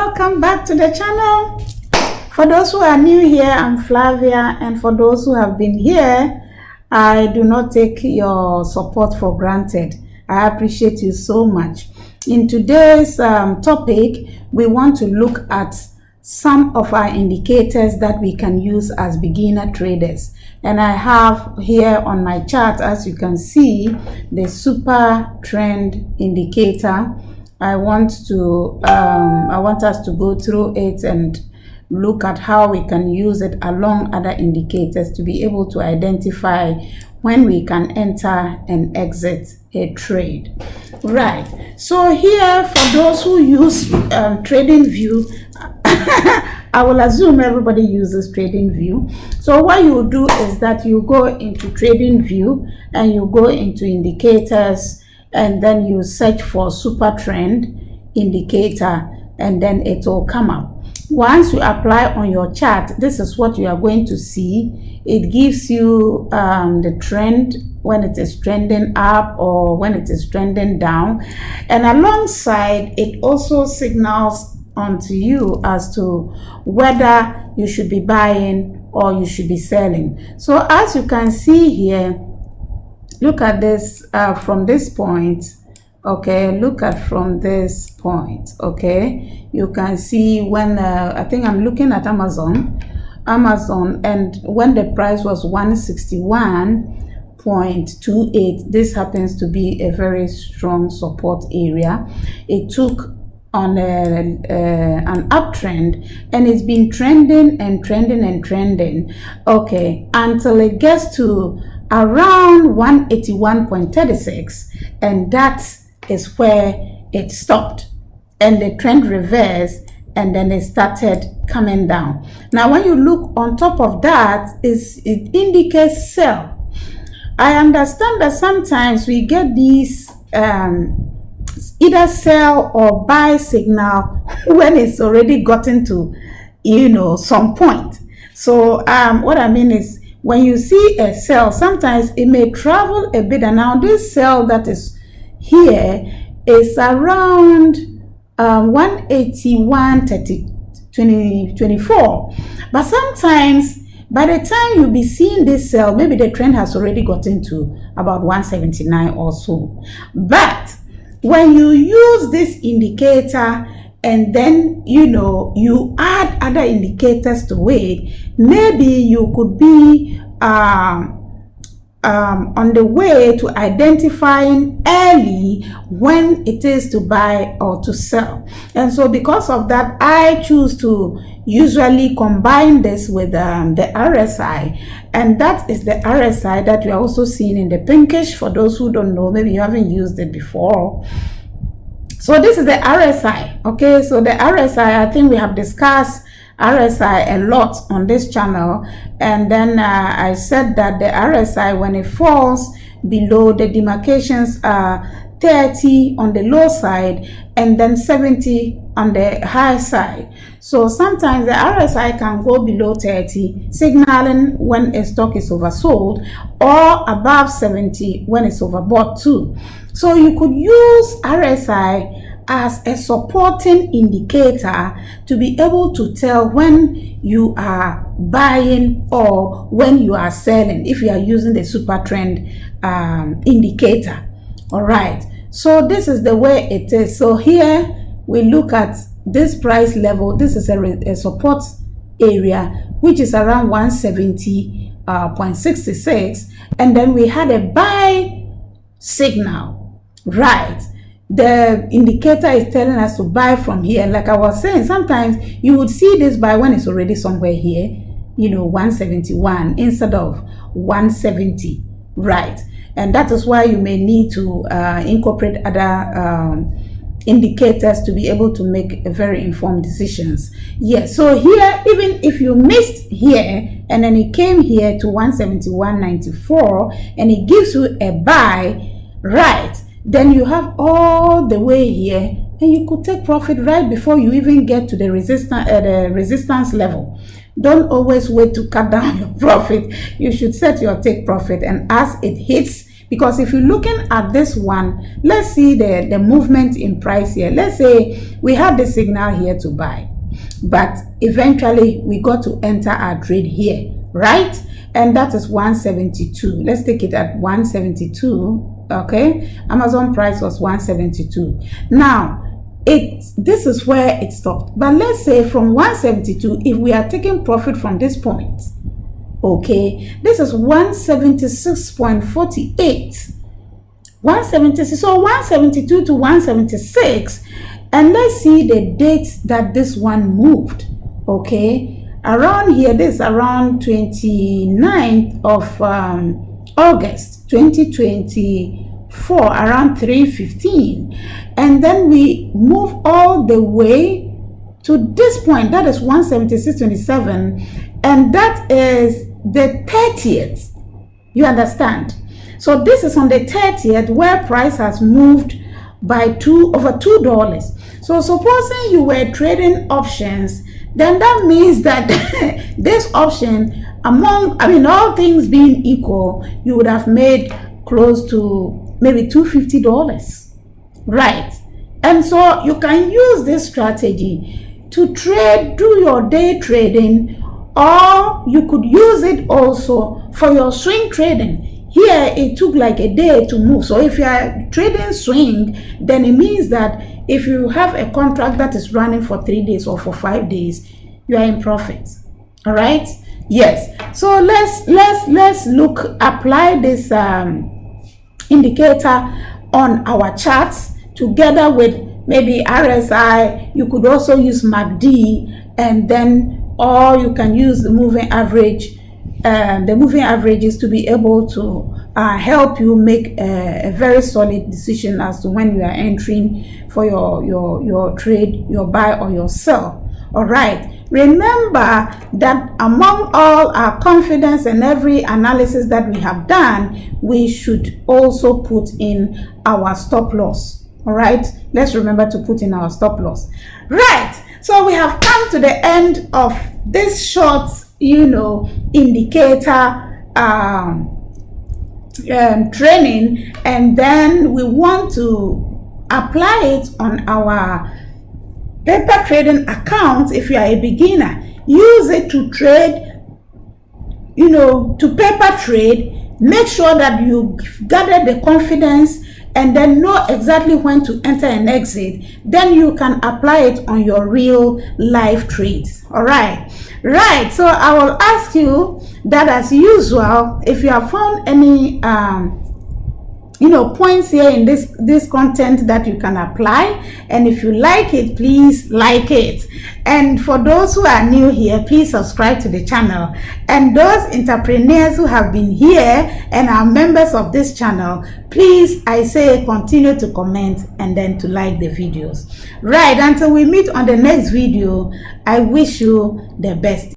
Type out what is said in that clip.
welcome back to the channel. For those who are new here, I'm Flavia, and for those who have been here, I do not take your support for granted. I appreciate you so much. In today's topic, we want to look at some of our indicators that we can use as beginner traders. And I have here on my chart, as you can see, the super trend indicator. I want us to go through it and look at how we can use it along other indicators to be able to identify when we can enter and exit a trade. Right, so here, for those who use trading view, I will assume everybody uses trading view. So what you do is that you go into trading view and you go into indicators, and then you search for super trend indicator, and then it will come up. Once you apply on your chart, this is what you are going to see. It gives you the trend when it is trending up or when it is trending down, and alongside it also signals onto you as to whether you should be buying or you should be selling. So as you can see here, look at this from this point. Okay, look at from this point. Okay, you can see when I think I'm looking at Amazon, and when the price was 161.28, this happens to be a very strong support area. It took on an uptrend, and it's been trending and trending and trending, okay, until it gets to around 181.36, and that is where it stopped, and the trend reversed, and then it started coming down. Now when you look on top of that, it indicates sell. I understand that sometimes we get these either sell or buy signal when it's already gotten to some point. So what I mean is, when you see a sell, sometimes it may travel a bit, and now this sell that is here is around 181.24, but sometimes by the time you'll be seeing this sell, maybe the trend has already gotten to about 179 or so. But when you use this indicator and then you add other indicators to it, maybe you could be on the way to identifying early when it is to buy or to sell. And so because of that, I choose to usually combine this with the RSI, and that is the RSI that you are also seeing in the pinkish. For those who don't know, maybe you haven't used it before. So this is the RSI. Okay, so the RSI, I think we have discussed RSI a lot on this channel, and then I said that the RSI, when it falls below, the demarcations are 30 on the low side and then 70 on the high side. So sometimes the RSI can go below 30, signaling when a stock is oversold, or above 70 when it's overbought too. So you could use RSI as a supporting indicator to be able to tell when you are buying or when you are selling, if you are using the super trend indicator. All right, so this is the way it is. So here we look at this price level. This is a support area, which is around 170.66, and then we had a buy signal, right? The indicator is telling us to buy from here. Like I was saying, sometimes you would see this buy when it's already somewhere here, 171 instead of 170, right? And that is why you may need to incorporate other indicators to be able to make very informed decisions. Yes, so here, even if you missed here and then it came here to 171.94 and it gives you a buy, right, then you have all the way here, and you could take profit right before you even get to the resistance level. Don't always wait to cut down your profit. You should set your take profit, and as it hits Because if you're looking at this one, let's see the movement in price here. Let's say we had the signal here to buy, but eventually we got to enter our trade here, right? And that is 172. Let's take it at 172. Okay, Amazon price was 172. Now this is where it stopped, but let's say from 172, if we are taking profit from this point, okay, this is 176.48, 176. So 172 to 176, and let's see the dates that this one moved. Okay, around here, this is around 29th of August 2024, around 3:15, and then we move all the way to this point, that is 176.27, and that is the 30th. You understand? So this is on the 30th where price has moved by over $2. So supposing you were trading options, then that means that this option, all things being equal, you would have made close to maybe $250, right? And so you can use this strategy to trade, do your day trading, or you could use it also for your swing trading. Here it took like a day to move. So if you are trading swing, then it means that if you have a contract that is running for 3 days or for 5 days, you are in profit. All right? Yes. So let's apply this indicator on our charts together with maybe RSI. You could also use MACD, and then, or you can use the moving average. The moving averages to be able to help you make a very solid decision as to when you are entering for your trade, your buy or your sell. All right. Remember that among all our confidence and every analysis that we have done, we should also put in our stop loss. All right. Let's remember to put in our stop loss. Right. So we have come to the end of this short, indicator training, and then we want to apply it on our paper trading account. If you are a beginner, use it to trade, to paper trade. Make sure that you gather the confidence and then know exactly when to enter and exit. Then you can apply it on your real life trades. All right. Right. So I will ask you that, as usual, if you have found any points here in this content that you can apply, and if you like it, please like it. And for those who are new here, please subscribe to the channel. And those entrepreneurs who have been here and are members of this channel, please, I say, continue to comment and then to like the videos. Right, until we meet on the next video, I wish you the best.